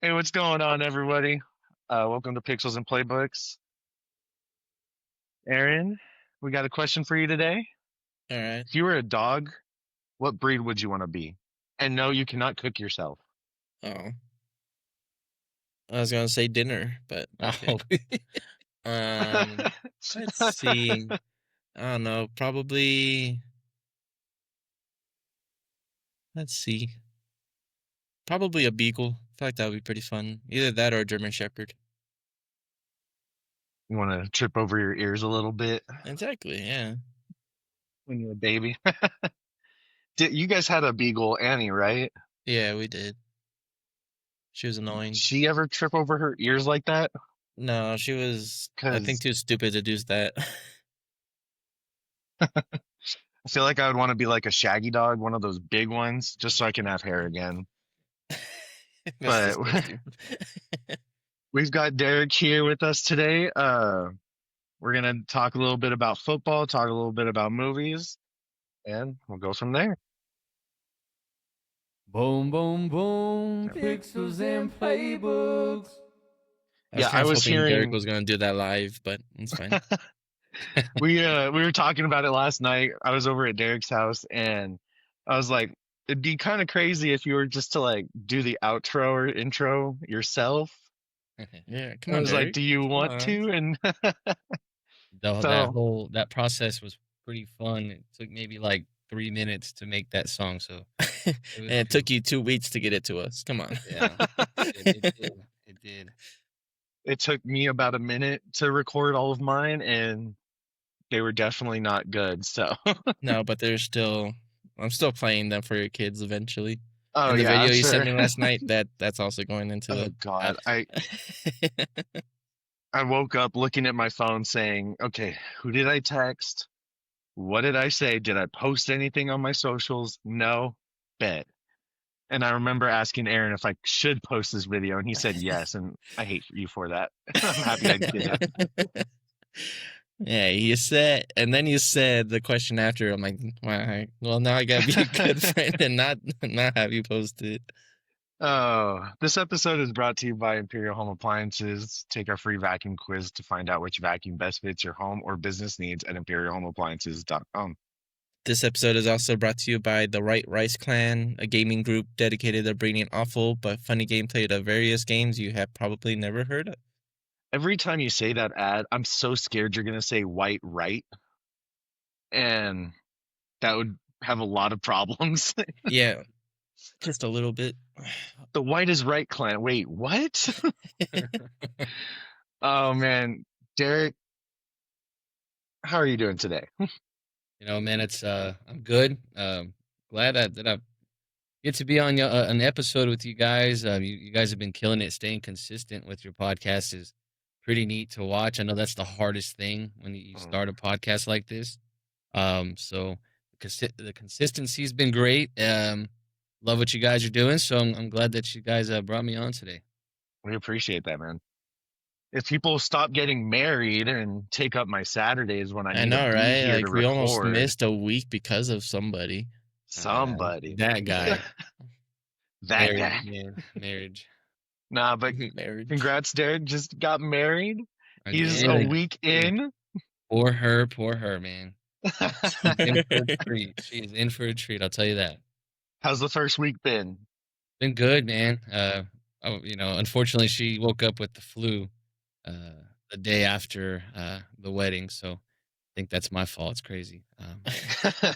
Hey, what's going on, everybody? Welcome to Pixels and Playbooks. Aaron, we got a question for you today. All right. If you were a dog, what breed would you want to be? And no, you cannot cook yourself. Oh, I was gonna say dinner, but okay. Oh, Um, let's see. I don't know. Probably. Let's see. Probably a beagle. I feel like that would be pretty fun. Either that or a German Shepherd. You want to trip over your ears a little bit Exactly. Yeah. when you're a baby? You guys had a beagle, Annie, right? Yeah, we did. She was Did annoying. she ever trip over her ears like that? No, she was. I think Because too stupid to do that. I feel like I would want to be like a shaggy dog, one of those big ones, just so I can have hair again. That's But disgusting. we've got Derek here with us today. We're gonna talk a little bit about football, talk a little bit about movies, and we'll go from there. boom, boom, boom. So, Pixels and playbooks. I was yeah, kind I of was hoping Derek hearing was gonna do that live, but it's fine. we were talking about it last night. I was over at Derek's house and I was like, it'd be kind of crazy if you were just to like do the outro or intro yourself. Yeah, come I on, was like, Derek. do you Come want on. to? And That so, whole that process was pretty fun. It took maybe like 3 minutes to make that song, so And it was it cool. took you 2 weeks to get it to us. Come on. Yeah, it did. It did. it took me about a minute to record all of mine and they were definitely not good. So, No, but there's still. I'm still playing them for your kids eventually. oh And the yeah, I'm video you sent sure. me last night, that's also going into Oh the God, app. I woke up looking at my phone saying, okay, who did I text? What did I say? Did I post anything on my socials? No. Bet. And I remember asking Aaron if I should post this video, and he said yes. And I hate you for that. I'm happy I did it. Yeah, you said, and then you said the question after. I'm like, why? Well, now I gotta be a good friend and not have you post it. Oh, this episode is brought to you by Imperial Home Appliances. Take our free vacuum quiz to find out which vacuum best fits your home or business needs at imperialhomeappliances.com. This episode is also brought to you by the Right Rice Clan, a gaming group dedicated to bringing awful but funny gameplay to various games you have probably never heard of. Every time you say that ad, I'm so scared you're going to say white right, and that would have a lot of problems. Yeah, just a little bit. The white is right clan. Wait, what? Oh man, Derek, how are you doing today? Man, it's I'm good. Glad that I get to be on an episode with you guys. You guys have been killing it. Staying consistent with your podcast is pretty neat to watch. I know that's the hardest thing when you Mm. start a podcast like this. So the consistency's been great. Love what you guys are doing. So I'm glad that you guys brought me on today. We appreciate that, man. If people stop getting married and take up my Saturdays when I I need to know, be right? here to Like we almost record, missed a week because of somebody. somebody, That guy, that guy. marriage. Nah, but Marriage. congrats, Derek. Just got married. I He's did. a Yeah. week in. Poor her, man. She's in for a treat. She is in for a treat. I'll tell you that. How's the first week been? Been good, man. Unfortunately, she woke up with the flu the day after the wedding, so I think that's my fault. It's crazy.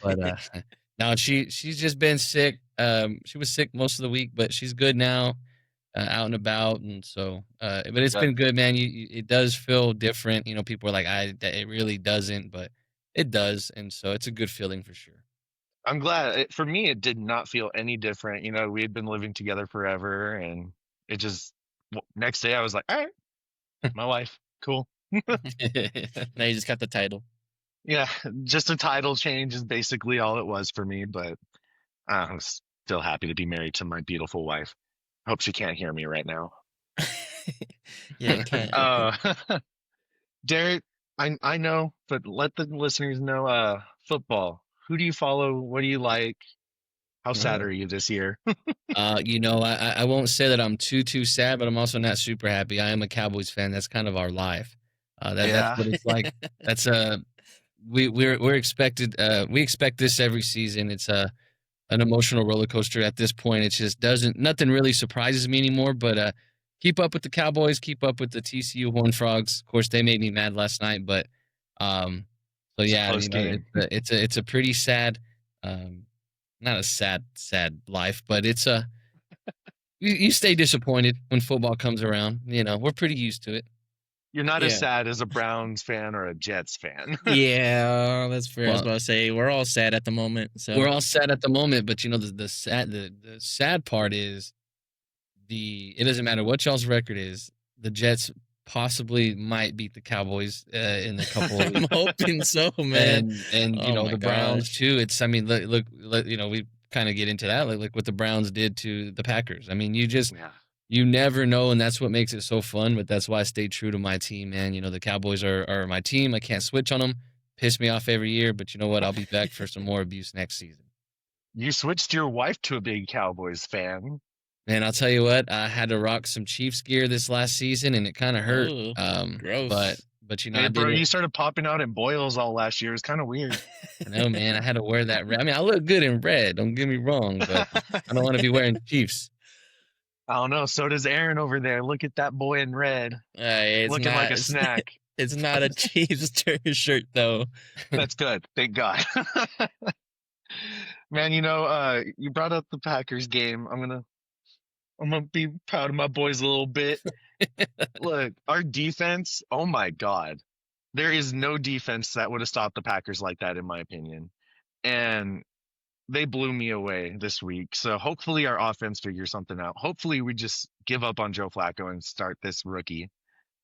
But no, she's just been sick. She was sick most of the week, but she's good now, out and about, and so. But it's Good. been good, man. It does feel different. People are like, it really doesn't, but it does, and so it's a good feeling for sure. I'm glad. For me, it did not feel any different. You know, we had been living together forever, and it just next day I was like, all right, my wife, cool. Now you just got the title. Yeah, just a title change is basically all it was for me, but I'm still happy to be married to my beautiful wife. Hope she can't hear me right now. Yeah, it can. uh, Derek, I know, but let the listeners know. Football. Who do you follow? What do you like? How sad are you this year? I won't say that I'm too sad, but I'm also not super happy. I am a Cowboys fan. That's kind of our life. That's Yeah. what it's like. That's we're expected. We expect this every season. It's an emotional roller coaster at this point. It just nothing really surprises me anymore. But keep up with the Cowboys. Keep up with the TCU Horned Frogs. Of course, they made me mad last night, but so It's a yeah, close game. it's a pretty sad. Not a sad life, but it's a you stay disappointed when football comes around. We're pretty used to it. You're not Yeah. as sad as a Browns fan or a Jets fan. Yeah, that's fair. I was Well- about to say we're all sad at the moment. So We're all sad at the moment, but the sad part is it doesn't matter what y'all's record is. The Jets possibly might beat the Cowboys in a couple of I'm weeks. hoping so, man. And Oh my the Browns gosh. too. It's look, we kind of get into that like what the Browns did to the Packers. I mean, Yeah. you never know, and that's what makes it so fun. But that's why I stay true to my team, man. The Cowboys are my team. I can't switch on them. Piss me off every year, but you know what? I'll be back for some more abuse next season. You switched your wife to a big Cowboys fan. Man, I'll tell you what, I had to rock some Chiefs gear this last season, and it kind of hurt. Ooh, But gross. I Hey, bro, did you it. started popping out in boils all last year. It's kind of weird. No, man, I had to wear that red. I mean, I look good in red. Don't get me wrong, but I don't want to be wearing Chiefs. I don't know. So does Aaron over there. Look at that boy in red, It's looking not, like a snack. It's not a Chiefs shirt though. That's good. Thank God. Man, you brought up the Packers game. I'm gonna be proud of my boys a little bit. Look, our defense, oh my God. There is no defense that would have stopped the Packers like that, in my opinion. And they blew me away this week. So hopefully our offense figures something out. Hopefully we just give up on Joe Flacco and start this rookie.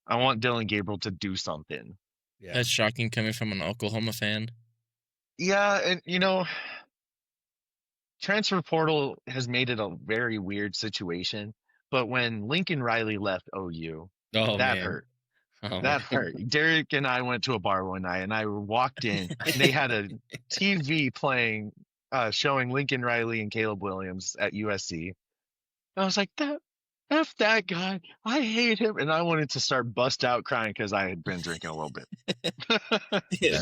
I want Dylan Gabriel to do something. Yeah. That's shocking coming from an Oklahoma fan. Yeah, and transfer portal has made it a very weird situation. But when Lincoln Riley left OU, Oh, that man. hurt. Oh, That man. hurt. Derek and I went to a bar one night, and I walked in. And they had a TV playing, showing Lincoln Riley and Caleb Williams at USC. I was like, F that guy. I hate him. And I wanted to start bust out crying because I had been drinking a little bit.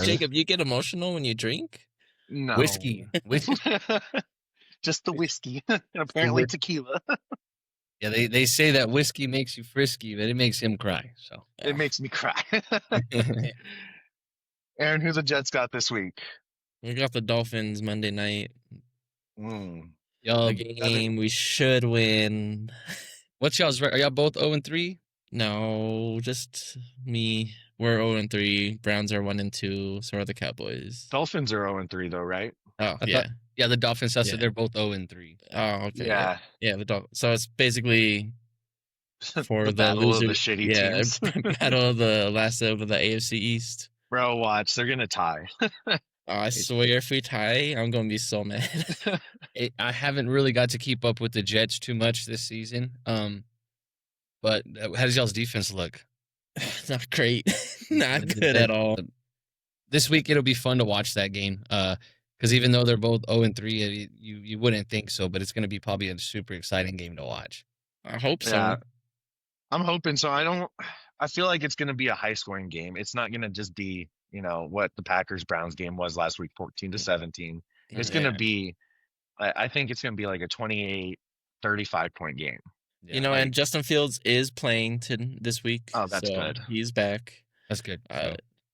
Jacob, you get emotional when you drink? No. Whiskey. Just the whiskey. And apparently whiskey. tequila. Yeah, they say that whiskey makes you frisky, but it makes him cry. So It makes me cry. Aaron, who the Jets got this week? We got the Dolphins Monday night. y'all, A game we should win. what's y'all's? Are y'all both 0-3? No, just me. We're 0-3. Browns are 1-2. So are the Cowboys. Dolphins are 0-3 though, right? Oh, I yeah. thought- Yeah, the Dolphins. I Yeah. said they're both 0-3. Oh, okay. Yeah. Yeah, the Dolphins. So it's basically for The the battle of loser. the shitty teams. battle of the last of the AFC East. Bro, watch. They're going to tie. I swear, if we tie, I'm gonna be so mad. I haven't really got to keep up with the Jets too much this season. But how does y'all's defense look? Not great. Not The good at all. This week it'll be fun to watch that game. Because even though they're both 0-3, you wouldn't think so, but it's going to be probably a super exciting game to watch. I hope so. Yeah. I'm hoping so. I feel like it's going to be a high scoring game. It's not going to just be, what the Packers Browns game was last week, 14-17. It's going to be, I think it's going to be like a 28-35 point game. Yeah, And Justin Fields is playing this week. Oh, that's so good. He's back. that's good.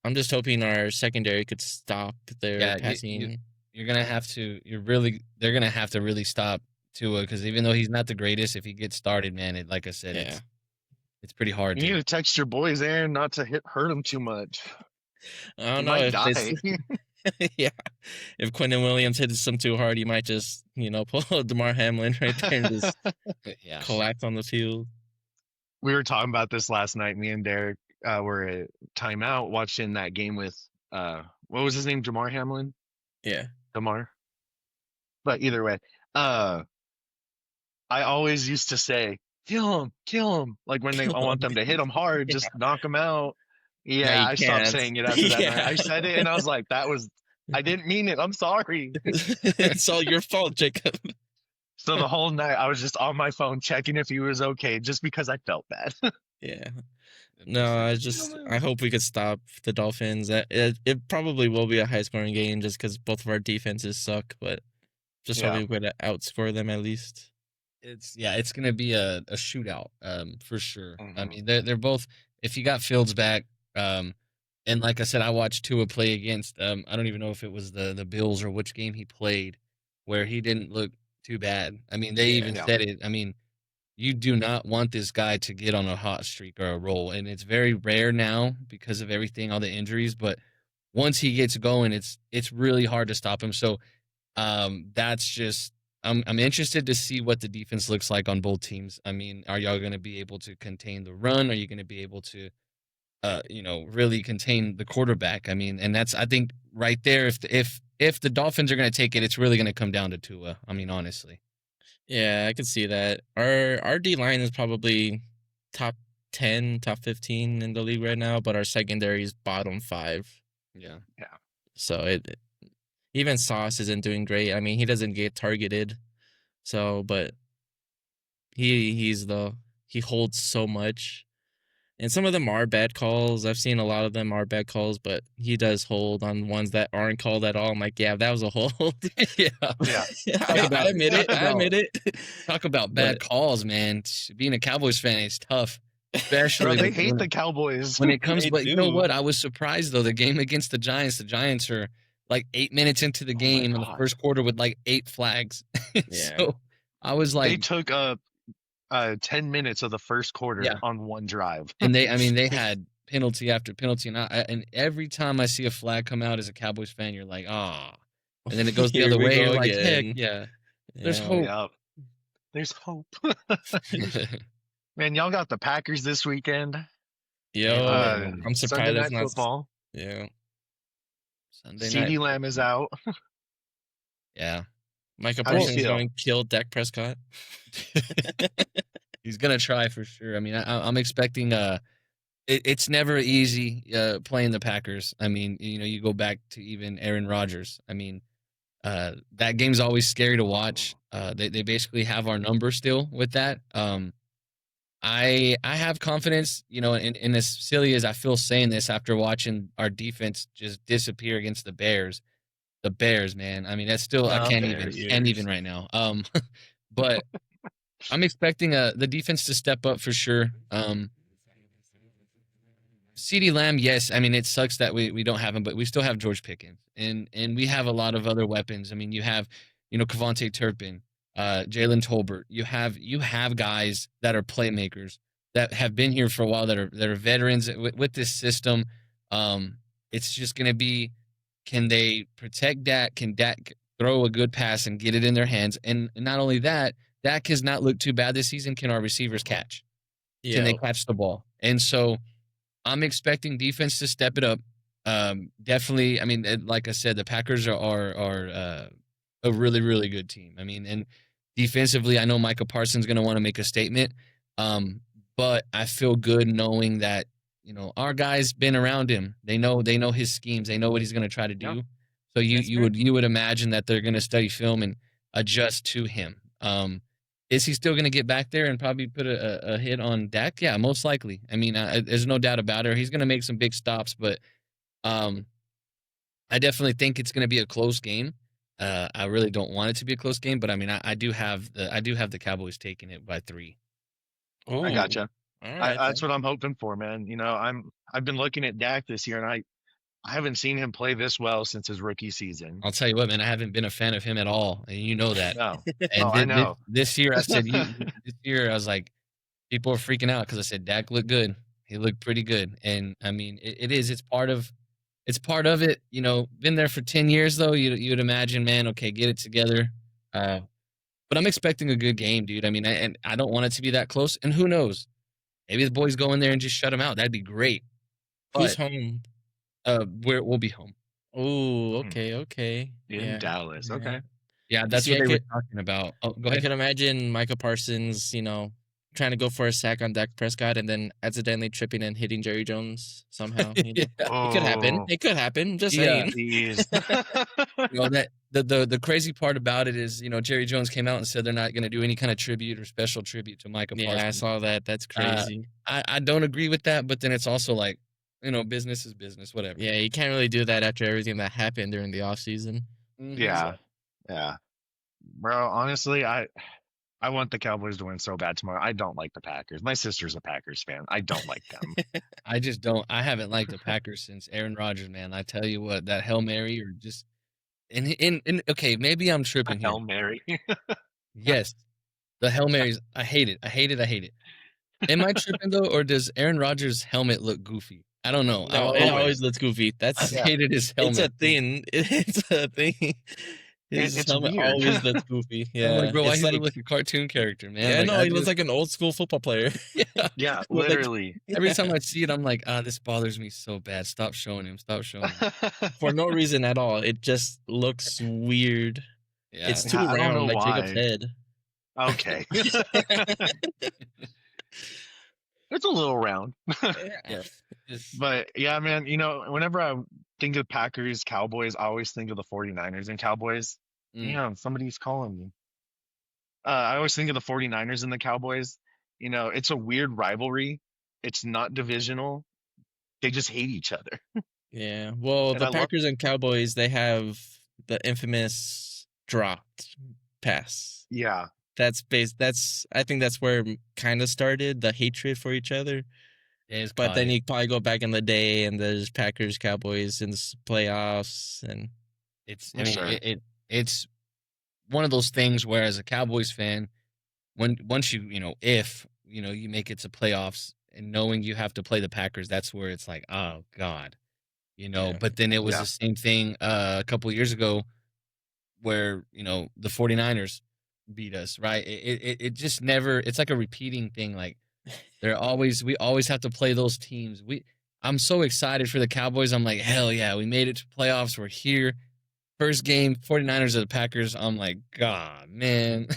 I'm just hoping our secondary could stop their Yeah, passing. You're gonna have to. They're gonna have to really stop Tua because even though he's not the greatest, if he gets started, man, like I said, Yeah. it's pretty hard. You need to text your boys, Aaron, not to hurt them too much. I You don't know might if die. yeah, if Quentin Williams hits him too hard, he might just pull DeMar Hamlin right there and just yeah. collapse on the field. We were talking about this last night. Me and Derek were at timeout watching that game with what was his name? Jamar Hamlin? Yeah. Damar. But either way, I always used to say, kill him. Like when I want them to hit him hard, just knock him out. Yeah, you I stopped can't. saying it after that Yeah. night. I said it and I was like, that was I didn't mean it. I'm sorry. It's all your fault, Jacob. So the whole night I was just on my phone checking if he was okay, just because I felt bad. Yeah. No, I hope we could stop the Dolphins. It probably will be a high scoring game just because both of our defenses suck, but just Yeah. hoping we could outscore them at least. It's gonna be a shootout, for sure. I Mhm. mean, they're both. If you got Fields back, and like I said, I watched Tua play against. I don't even know if it was the Bills or which game he played, where he didn't look too bad. I mean, they even Yeah. said it. I mean, you do not want this guy to get on a hot streak or a roll, and it's very rare now because of everything, all the injuries. But once he gets going, it's really hard to stop him. So that's just I'm interested to see what the defense looks like on both teams. I mean, are y'all going to be able to contain the run? Are you going to be able to really contain the quarterback? I mean, and that's I think right there if the Dolphins are going to take it, it's really going to come down to Tua. I mean, honestly. Yeah, I could see that. Our D line is probably top 10, top 15 in the league right now, but our secondary is bottom 5. Yeah. So even Sauce isn't doing great. I mean, he doesn't get targeted. So, but he holds so much. And some of them are bad calls. I've seen a lot of them are bad calls, but he does hold on ones that aren't called at all. I'm like, yeah, that was a hold. Yeah. Yeah. I admit it. I admit it. Talk about bad calls, man. Being a Cowboys fan is tough, especially Bro, they when- hate the Cowboys. when it comes. They But you know do. what? I was surprised though. The game against the Giants are like 8 minutes into the Oh my game in the God. first quarter with like 8 flags. Yeah. So I was They like, took 10 minutes of the first quarter Yeah. on one drive. and they had penalty after penalty, and every time I see a flag come out as a Cowboys fan, you're like, ah, and then it goes the Here other we way. go You're like, heck again. yeah. There's Yeah. hope. Yep. There's hope. Man, y'all got the Packers this weekend. Yo, Uh, I'm Sunday surprised Night that's not. Football. Yeah. Sunday CeeDee night. Lamb is out. Yeah. Micah How do you Parsons feel? going to kill Dak Prescott. He's gonna try for sure. I mean, I'm expecting. It's never easy playing the Packers. I mean, you go back to even Aaron Rodgers. I mean, that game's always scary to watch. They basically have our number still with that. I have confidence, in as silly as I feel saying this after watching our defense just disappear against the Bears. The Bears, man. I mean, that's still I No, can't Bears. even right now. But I'm expecting the defense to step up for sure. CeeDee Lamb, yes. I mean, it sucks that we don't have him, but we still have George Pickens, and we have a lot of other weapons. I mean, you have, Kevontae Turpin, Jalen Tolbert. You have guys that are playmakers that have been here for a while that are veterans with this system. It's just going to be, can they protect Dak? Can Dak throw a good pass and get it in their hands? And not only that, Dak has not looked too bad this season. Can our receivers catch? Can they catch the ball? And so I'm expecting defense to step it up. Definitely. I mean, like I said, the Packers are a really, really good team. I mean, and defensively, I know Micah Parsons going to want to make a statement. But I feel good knowing that, our guys been around him. They know his schemes. They know what he's going to try to do. Yeah. So That's you would imagine that they're going to study film and adjust to him. Is he still going to get back there and probably put a hit on Dak? Yeah, most likely. I mean, there's no doubt about it. He's going to make some big stops, but I definitely think it's going to be a close game. I really don't want it to be a close game, but I mean, I do have the Cowboys taking it by 3. I gotcha. All right, That's what I'm hoping for, man. I've been looking at Dak this year, and I haven't seen him play this well since his rookie season. I'll tell you what, man, I haven't been a fan of him at all, and you know that. No. And Oh, I know. This year, I said, this year, I was like, people are freaking out because I said Dak looked good. He looked pretty good, and I mean, it's part of it. Been there for 10 years though. You'd imagine, man. Okay, get it together. But I'm expecting a good game, dude. I mean, I don't want it to be that close. And who knows? Maybe the boys go in there and just shut them out. That'd be great. Who's But home? we'll be home. Oh, okay. In Yeah. Dallas. Yeah. Okay. Yeah, that's See, what I they were could- talking about. Oh, go I ahead. can imagine Micah Parsons, trying to go for a sack on Dak Prescott and then accidentally tripping and hitting Jerry Jones somehow. Yeah. It could happen. Oh, It could happen. Just Yeah. saying. jeez. You know, that the crazy part about it is, Jerry Jones came out and said they're not going to do any kind of tribute or special tribute to Micah Yeah, I Parsons. saw that. That's crazy. I don't agree with that, but then it's also like, business is business, whatever. Yeah, you can't really do that after everything that happened during the off season. Mhm. Yeah. Yeah. Bro, honestly, I want the Cowboys to win so bad tomorrow. I don't like the Packers. My sister's a Packers fan. I don't like them. I just don't. I haven't liked the Packers since Aaron Rodgers, man. I tell you what, that Hail Mary or just in okay, maybe I'm tripping here. Hail Mary. Yes, the Hail Marys. I hate it. I hate it. I hate it. Am I tripping though, or does Aaron Rodgers' helmet look goofy? I don't know. No, it always looks goofy. I That's hated his helmet. it's a thing. It's a thing. His It's helmet weird. always looks goofy. I'm Yeah, like, bro, why it's he look like a cartoon character, man? yeah, Like, no, I he looks just- like an old school football player. yeah. Yeah, Well, like- literally. Every time I see it, I'm like, this bothers me so bad. Stop showing him. Stop showing him. For no reason at all. It just looks weird. Yeah. It's too I don't round, know like Jacob's why. head. Okay. It's a little round. Yeah. Just- But yeah, man, whenever I think of Packers, Cowboys, I always think of the 49ers and Cowboys. Mm. Yeah, somebody's calling me. I always think of the 49ers and the Cowboys. It's a weird rivalry. It's not divisional. They just hate each other. Yeah. Well, And the I love- Packers and Cowboys, they have the infamous dropped pass. Yeah. I think that's where it kind of started the hatred for each other. Yeah, it's But then caught it. you probably go back in the day and there's Packers, Cowboys in the playoffs, and It's For sure. it's one of those things where as a Cowboys fan, once if you make it to playoffs and knowing you have to play the Packers, that's where it's like, oh God. Yeah. But then it was Yeah. the same thing a couple years ago where, the 49ers beat us, right? It just never, it's like a repeating thing. Like we always have to play those teams. I'm so excited for the Cowboys. I'm like, hell yeah, we made it to playoffs. We're here. First game, 49ers or the Packers. I'm like, God, man,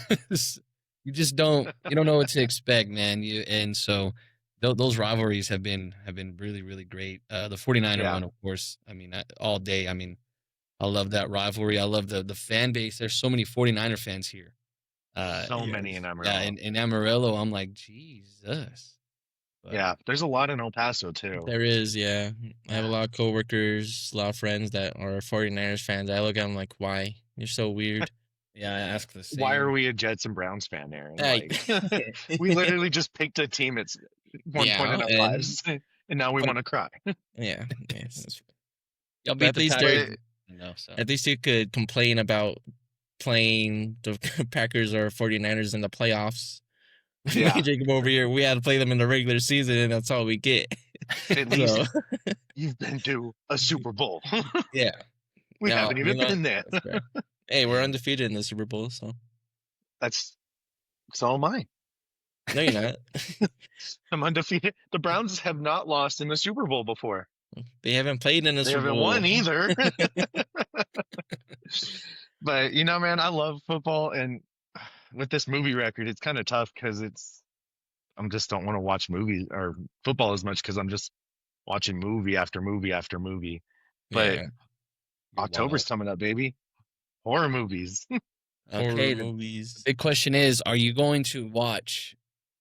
you don't know what to expect, man. And so those rivalries have been really, really great. The 49er Yeah. one, of course. I mean, all day. I mean, I love that rivalry. I love the fan base. There's so many 49er fans here. So many in Amarillo. Yeah, in Amarillo, I'm like, Jesus. But- Yeah, there's a lot in El Paso too. there is, yeah. I have a lot of coworkers, a lot of friends that are 49ers fans. I look at them like, why? You're so weird. Yeah, I ask the same. Why are we a Jets and Browns fan, Aaron? Hey. Like, we literally just picked a team at one point in our and- lives, and now we want to cry. Yeah. Yes. Y'all But beat at the least Packers? they're- No, so At least you could complain about playing the Packers or 49ers in the playoffs. Yeah. Me and Jacob over here, we had to play them in the regular season, and that's all we get. At least So, you've been to a Super Bowl. yeah. We No, haven't even we're not- been there. that's fair. Hey, we're undefeated in the Super Bowl, so So am I. no, you're not. I'm undefeated. The Browns have not lost in the Super Bowl before. They haven't played in the They Super haven't Bowl. won either. But man, I love football, and with this movie record, it's kind of tough because I'm just don't want to watch movies or football as much because I'm just watching movie after movie after movie. But Yeah, October's coming up, baby. Horror movies. horror Okay. The movies. big question is, are you going to watch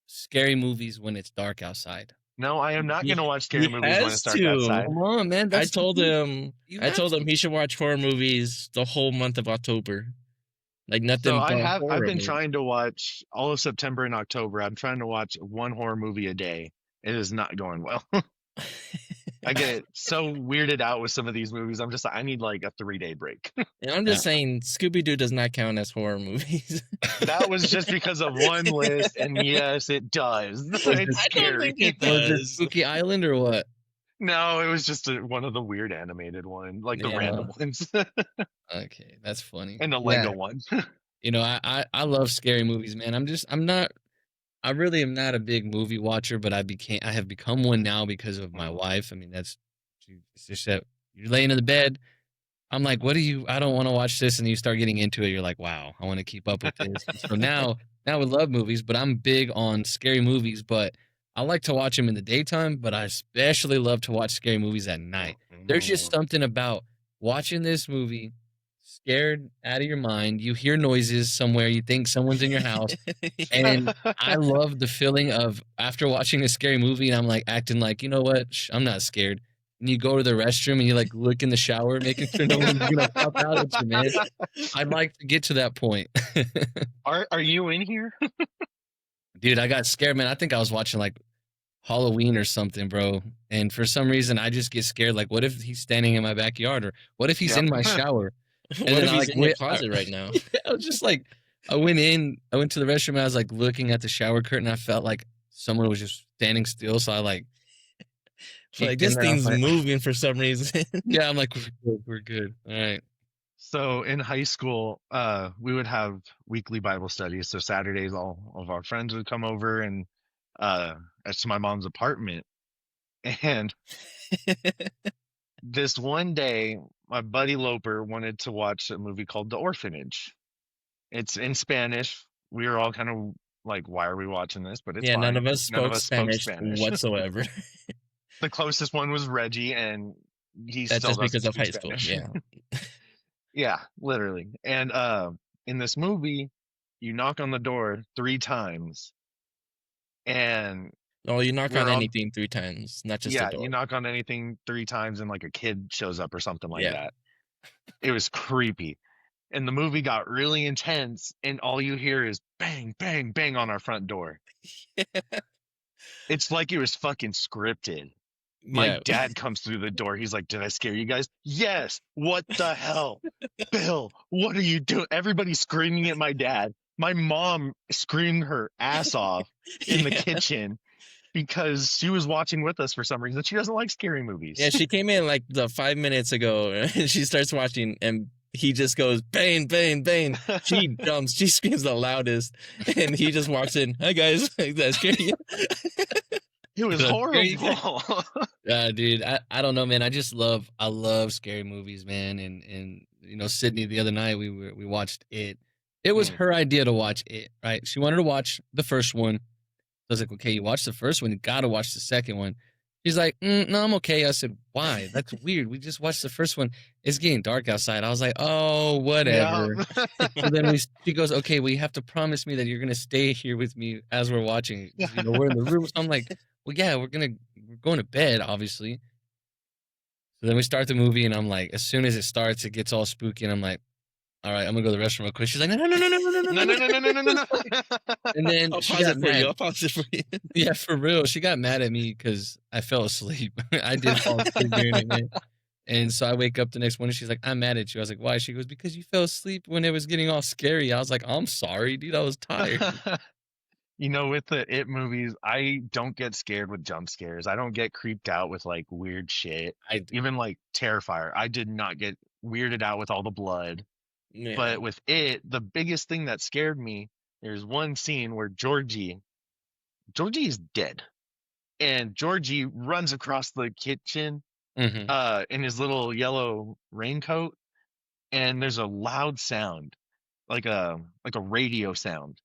scary movies when it's dark outside? No, I am not He- going to watch scary he movies when has it's dark to. outside. Come on, man. I told him. You I have told to. him he should watch horror movies the whole month of October. Like nothing. So but I've horror been movies. trying to watch all of September and October. I'm trying to watch one horror movie a day. It is not going well. I get so weirded out with some of these movies. I'm just like, I need like a 3-day break. And I'm just saying, Scooby Doo does not count as horror movies. That was just because of one list, and yes, it does. It's I don't scary. think it Was it does. Spooky Island or what? No, it was just one of the weird animated ones, like the Yeah. random ones, Okay, that's funny. and the Lego one. I love scary movies, man. I really am not a big movie watcher, but I have become one now because of my wife. I mean, it's just that you're laying in the bed, I'm like, what do you? I don't want to watch this, and you start getting into it. You're like, wow, I want to keep up with this. And so now I love movies, but I'm big on scary movies. But I like to watch them in the daytime, but I especially love to watch scary movies at night. There's just something about watching this movie, scared out of your mind. You hear noises somewhere. You think someone's in your house. And I love the feeling of after watching a scary movie and I'm like acting like, you know what? I'm not scared. And you go to the restroom and you like look in the shower, making sure no one's gonna pop out at you, man. I'd like to get to that point. Are you in here? Dude, I got scared, man. I think I was watching like Halloween or something, bro. And for some reason I just get scared. Like, what if he's standing in my backyard? Or what if he's Yep. in my shower? What then if I, he's like, in your went closet right now? I was just like, I went to the restroom and I was like looking at the shower curtain. I felt like someone was just standing still. So I like, Like, peeked in this there, I was thing's like, moving for some reason. yeah, I'm like, we're good. All right. So in high school, we would have weekly Bible studies. So Saturdays, all of our friends would come over and it's my mom's apartment. And this one day, my buddy Loper wanted to watch a movie called The Orphanage. It's in Spanish. We were all kind of like, why are we watching this? But it's Yeah, none fine. of us None of spoke us spoke Spanish Spanish. whatsoever. The closest one was Reggie, and he That's still just because doesn't of speak high school. Spanish. Yeah. Yeah, literally. And in this movie, you knock on the door 3 times, and Oh, you knock on we're all anything 3 times, not just a yeah, door. you knock on anything 3 times, and like a kid shows up or something like Yeah. that. It was creepy. And the movie got really intense, and all you hear is bang, bang, bang on our front door. It's like it was fucking scripted. My Yeah. dad comes through the door. He's like, "Did I scare you guys?" Yes. What the hell? Bill, what are you doing? Everybody's screaming at my dad. My mom screamed her ass off in the Yeah. kitchen because she was watching with us for some reason. She doesn't like scary movies. Yeah, she came in like 5 minutes ago and she starts watching and he just goes bang, bang, bang. She jumps, she screams the loudest, and he just walks in. Hi guys, did that scare you? It was Did I scare you guys? horrible. Dude, I don't know, man. I love scary movies, man. And you know, Sydney the other night we watched It. It was her idea to watch It, right? She wanted to watch the first one. I was like, okay, you watch the first one, you gotta watch the second one. She's like, no, I'm okay. I said, why? That's weird. We just watched the first one. It's getting dark outside. I was like, oh, whatever. Yeah. So then she goes, okay, well, you have to promise me that you're gonna stay here with me as we're watching. You know, we're in the room. So I'm like, well, yeah, we're going to bed, obviously. So then we start the movie, and I'm like, as soon as it starts, it gets all spooky, and I'm like, all right, I'm gonna go to the restroom real quick. She's like, no. No. And then I'll she pause got it for you. mad. I'll pause it for you. Yeah, for real. She got mad at me because I fell asleep. I did fall asleep during it, man. And so I wake up the next morning. She's like, I'm mad at you. I was like, why? She goes, because you fell asleep when it was getting all scary. I was like, I'm sorry, dude. I was tired. You know, with the It movies, I don't get scared with jump scares. I don't get creeped out with like weird shit. Even like Terrifier, I did not get weirded out with all the blood. Yeah. But with It, the biggest thing that scared me, there's one scene where Georgie is dead. And Georgie runs across the kitchen in his little yellow raincoat, and there's a loud sound, like a radio sound.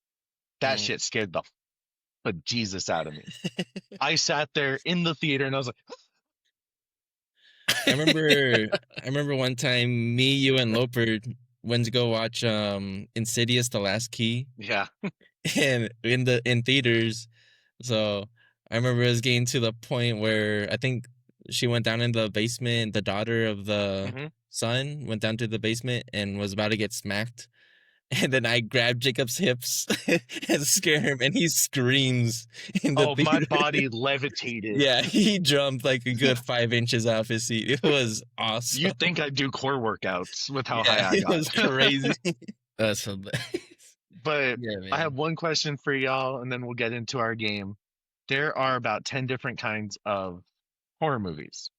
That shit scared the bejesus out of me. I sat there in the theater and I was like, I remember one time me, you, and Loper went to go watch Insidious: The Last Key. yeah. And in theaters. So I remember it was getting to the point where I think she went down in the basement. The daughter of the son went down to the basement and was about to get smacked. And then I grabbed Jacob's hips and scare him, and he screams in the theater. My body levitated. Yeah, he jumped like a good 5 inches off his seat. It was awesome. You'd think I'd do core workouts with how high I it got. was crazy. That's hilarious. But Yeah, man. I have one question for y'all, and then we'll get into our game. There are about 10 different kinds of horror movies.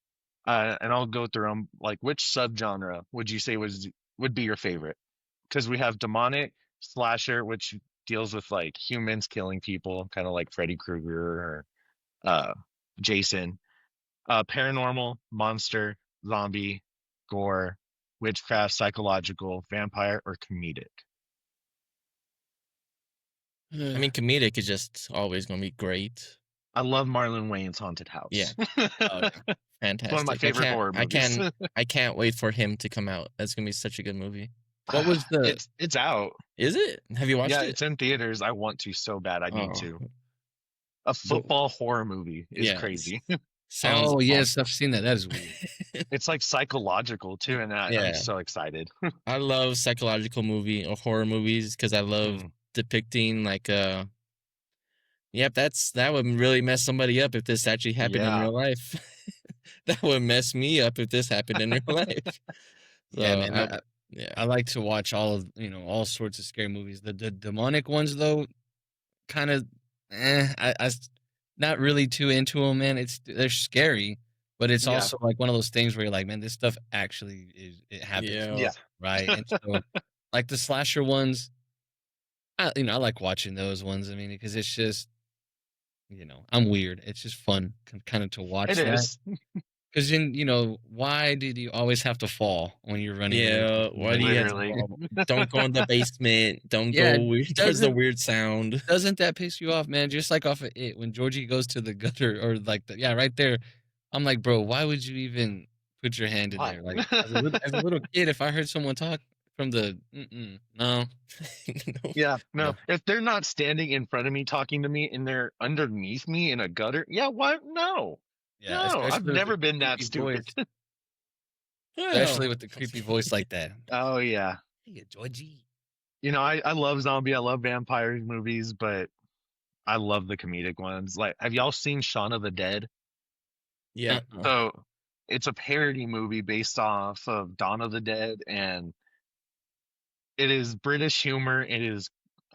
And I'll go through them. Like, which subgenre would you say would be your favorite? Because we have demonic, slasher, which deals with like humans killing people, kind of like Freddy Krueger or Jason. Paranormal, monster, zombie, gore, witchcraft, psychological, vampire, or comedic? I mean, comedic is just always gonna be great. I love Marlon Wayne's Haunted House. Yeah. Oh, yeah. It's one of my Fantastic. favorite horror movies. I can't wait for him to come out. That's gonna be such a good movie. What was the? It's out. Is it? Have you watched Yeah, it? it's in theaters. I want to so bad. I need Oh. to. A football horror movie is Yes. crazy. Sounds Oh yes, awesome. I've seen that. That is weird. It's like psychological too, and Yeah. I'm so excited. I love psychological movie or horror movies because I love Mhm. depicting like yep, that would really mess somebody up if this actually happened in Yeah. real life. That would mess me up if this happened in real life. Yeah, So, man. yeah. I like to watch all sorts of scary movies. The demonic ones though, kind of, not really too into them, man. They're scary, but it's Yeah. also like one of those things where you're like, man, this stuff actually it happens, Yeah. Yeah. right? And so, like the slasher ones, I like watching those ones. I mean, because it's just, I'm weird. It's just fun, kind of to watch It that. is. Because then, why did you always have to fall when you're running? Yeah, why do you have to Literally. fall? Don't go in the basement. Don't Yeah, go towards the doesn't- weird sound. Doesn't that piss you off, man? Just like off of it when Georgie goes to the gutter or like right there. I'm like, bro, why would you even put your hand in Why? there? Like as a little kid, if I heard someone talk from the no, Yeah, no. No. If they're not standing in front of me talking to me and they're underneath me in a gutter, yeah, why? No, yeah, no. especially I've with never the been that creepy stupid. voice. Especially with the creepy voice like that. Oh yeah. Hey, Georgie. I love zombie. I love vampire movies, but I love the comedic ones. Like, have y'all seen Shaun of the Dead? Yeah. So it's a parody movie based off of Dawn of the Dead, and it is British humor. It is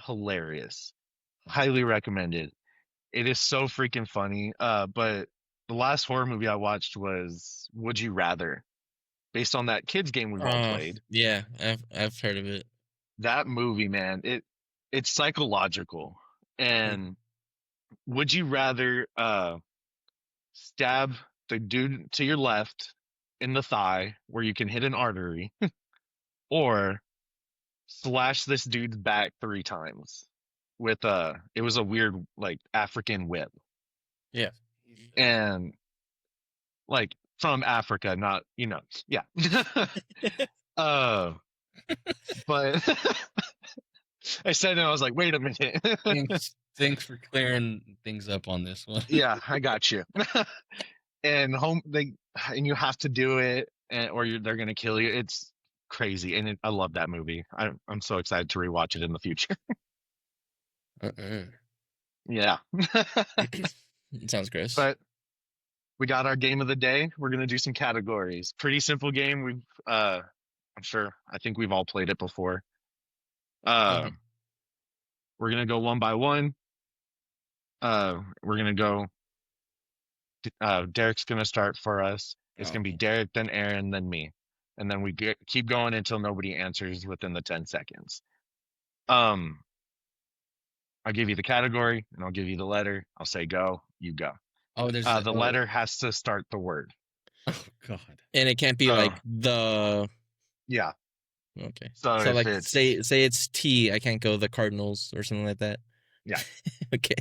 hilarious. Highly recommended. It is so freaking funny. But the last horror movie I watched was Would You Rather, based on that kids game we've all played. Yeah, I've heard of it. That movie, man, it's psychological. And would you rather stab the dude to your left in the thigh where you can hit an artery, or slash this dude's back 3 times with it was a weird like African whip, Yeah. and like from Africa, not yeah. But I said it, I was like, wait a minute. Thanks for clearing things up on this one. Yeah, I got you. And you have to do it, or they're gonna kill you. It's crazy, and I love that movie. I'm so excited to rewatch it in the future. Yeah. It sounds gross. But we got our game of the day. We're gonna do some categories. Pretty simple game. I think we've all played it before. We're gonna go one by one. We're gonna go. Derek's gonna start for us. It's gonna be Derek, then Aaron, then me, and then we keep going until nobody answers within the 10 seconds. I'll give you the category, and I'll give you the letter. I'll say go, you go. Oh, there's The letter has to start the word. Oh God. And it can't be like the Yeah. okay. So So if like it's say it's T, I can't go the Cardinals or something like that. Yeah. Okay.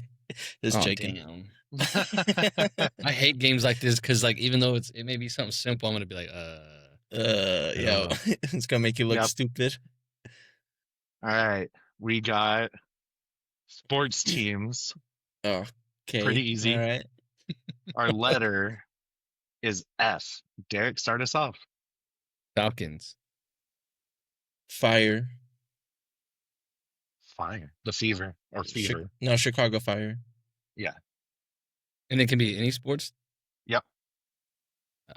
Just Oh, checking. damn. I hate games like this because like even though it may be something simple, I'm gonna be like Yeah. It's gonna make you look Yep. stupid. all right. We got sports teams. Oh, okay. Pretty easy. All right. Our letter is F. Derek, start us off. Falcons. Fire. Fire. The fever or fever. No, Chicago Fire. And it can be any sports? Yep.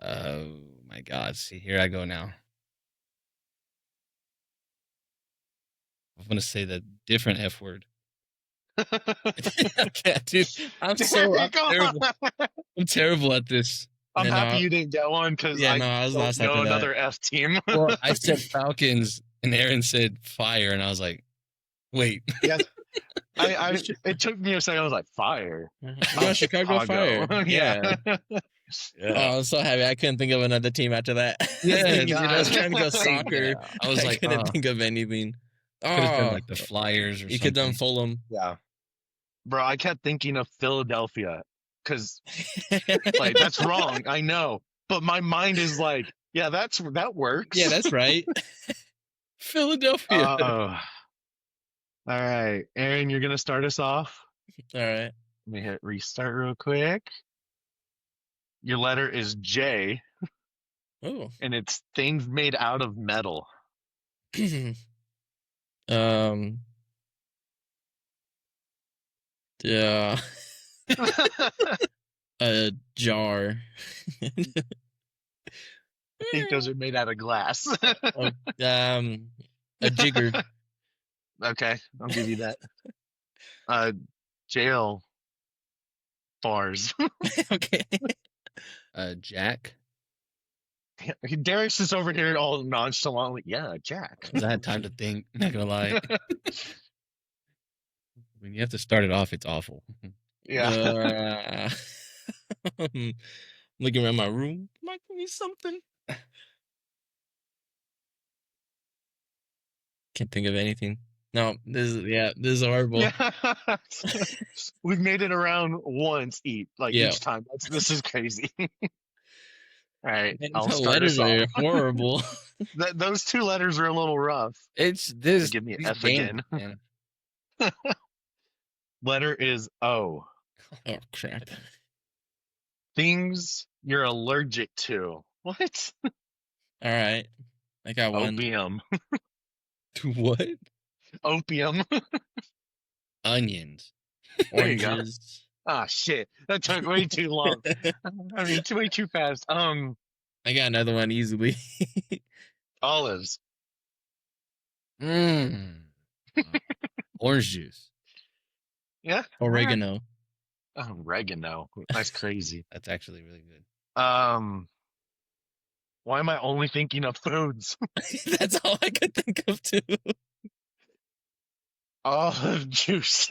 Oh my God. See, here I go now. I'm gonna say the different F word. Okay, dude. I'm Derek, terrible. I'm terrible at this. I'm Yeah, no, happy you didn't get one because Yeah, I no, I was don't lost know after that. another F team. Well, I said Falcons and Aaron said fire, and I was like, wait. Yeah. It took me a second. I was like, fire. No, Chicago Fire. Yeah. Oh, I'm so happy. I couldn't think of another team after that. Yeah, Thank God. I was trying to go Thank soccer. Yeah, I was like, couldn't oh, think of anything. could have been Oh, like the Flyers or you could done something. Fulham. Yeah. Bro, I kept thinking of Philadelphia because like that's wrong. I know. But my mind is like, yeah, that works. Yeah, that's right. Philadelphia. All right. Aaron, you're gonna start us off. All right. Let me hit restart real quick. Your letter is J, Oh. and it's things made out of metal. Yeah. A jar. I think those are made out of glass. A jigger. Okay, I'll give you that. Jail bars. Okay. Jack. Darius is over here all nonchalantly. Yeah, Jack. 'Cause I had time to think. Not gonna lie. When you have to start it off, it's awful. Yeah. Looking around my room. Might give me something. Can't think of anything. No, this is horrible. Yeah. We've made it around once each time. This is crazy. All right, And I'll the start us letters are off. horrible. Those two letters are a little rough. It's this. Give me an these F games, again. man. Letter is O. Oh crap. Things you're allergic to. What? All right. I got one. Opium. To what? Opium. Onions. There you go. Oranges. Ah, shit. That took way too long. I mean, way too fast. I got another one easily. Olives. Orange juice. Yeah. Oregano. Oregano. That's crazy. That's actually really good. Why am I only thinking of foods? That's all I could think of too. Olive juice.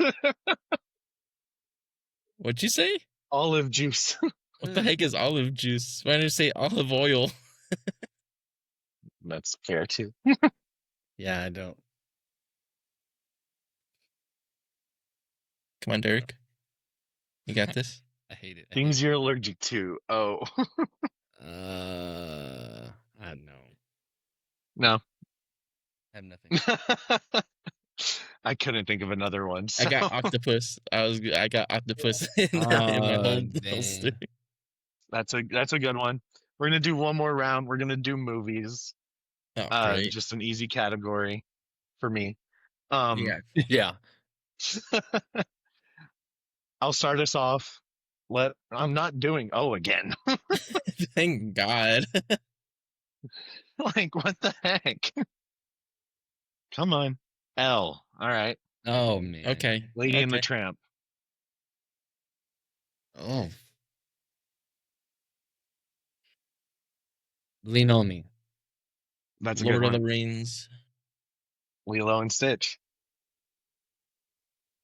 What'd you say? Olive juice. What the heck is olive juice? Why didn't you say olive oil? That's fair too. Yeah, I don't. Come on, Derek. You got this? I hate it. Things you're allergic to. Oh. I don't know. No. I have nothing. I couldn't think of another one. I got octopus. I got octopus in my whole dang. holster. That's a good one. We're gonna do one more round. We're gonna do movies. Oh, great. Just an easy category for me. Yeah. Yeah. I'll start us off. I'm not doing O again. Thank God. Like, what the heck? Come on. L. All right. Oh man. Okay. Lady and the okay. Tramp. Oh. Lean on me. That's a Lord good of one. the Rings. Lilo and Stitch.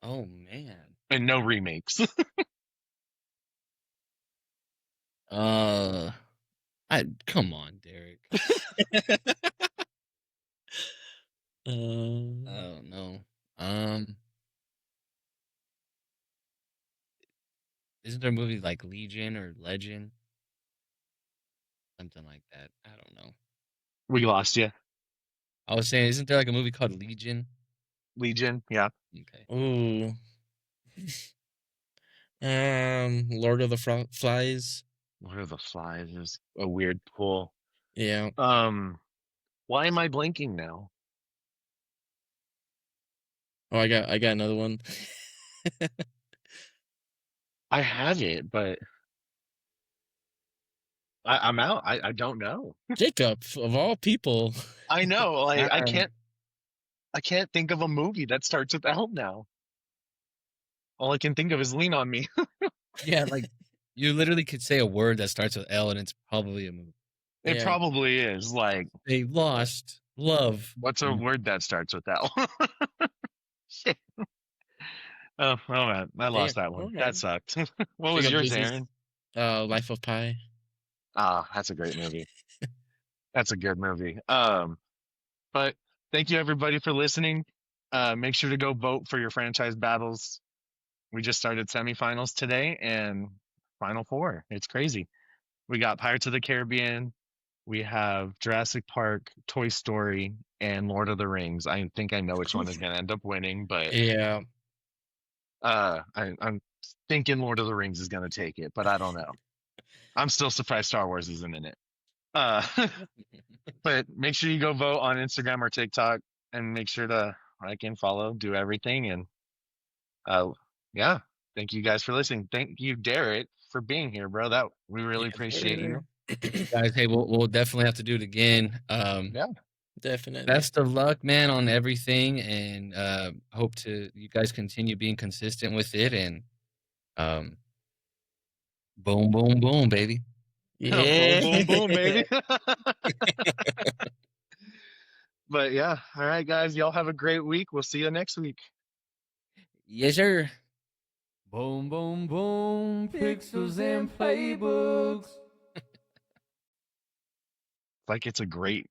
Oh man. And no remakes. Come on, Derek. Oh no. Isn't there a movie like Legion or Legend? Something like that. I don't know. We lost you. I was saying, isn't there like a movie called Legion? Legion. Yeah. Okay. Ooh. Lord of the Flies. Lord of the Flies is a weird pull. Yeah. Why am I blanking now? Oh, I got another one. I have it, but I'm out. I don't know. Jacob, of all people. I know. Like I Um, can't think of a movie that starts with L now. All I can think of is Lean on Me. Yeah, like you literally could say a word that starts with L and it's probably a movie. It Yeah. probably is. Like, They lost love. what's a word that starts with L? Shit. Oh man, I lost that one. okay. That sucked. What was Jacob, yours, this is- Aaron? Life of Pi. Ah, that's a great movie. That's a good movie. But thank you everybody for listening. Make sure to go vote for your franchise battles. We just started semifinals today and Final Four. It's crazy. We got Pirates of the Caribbean. We have Jurassic Park, Toy Story, and Lord of the Rings. I think I know which one is going to end up winning, but Yeah. I'm thinking Lord of the Rings is going to take it, but I don't know. I'm still surprised Star Wars isn't in it. But make sure you go vote on Instagram or TikTok, and make sure to like and follow, do everything, and yeah. Thank you guys for listening. Thank you, Derek, for being here, bro. That we really Yeah, for appreciate you. sure. Guys, hey, we'll definitely have to do it again. Yeah. Definitely. Best of luck, man, on everything, and hope to you guys continue being consistent with it, and um, boom, boom, boom, baby. Yeah. Boom, boom, boom, baby. But yeah, all right, guys. Y'all have a great week. We'll see you next week. Yes, sir. Boom, boom, boom, pixels and playbooks. Like it's a great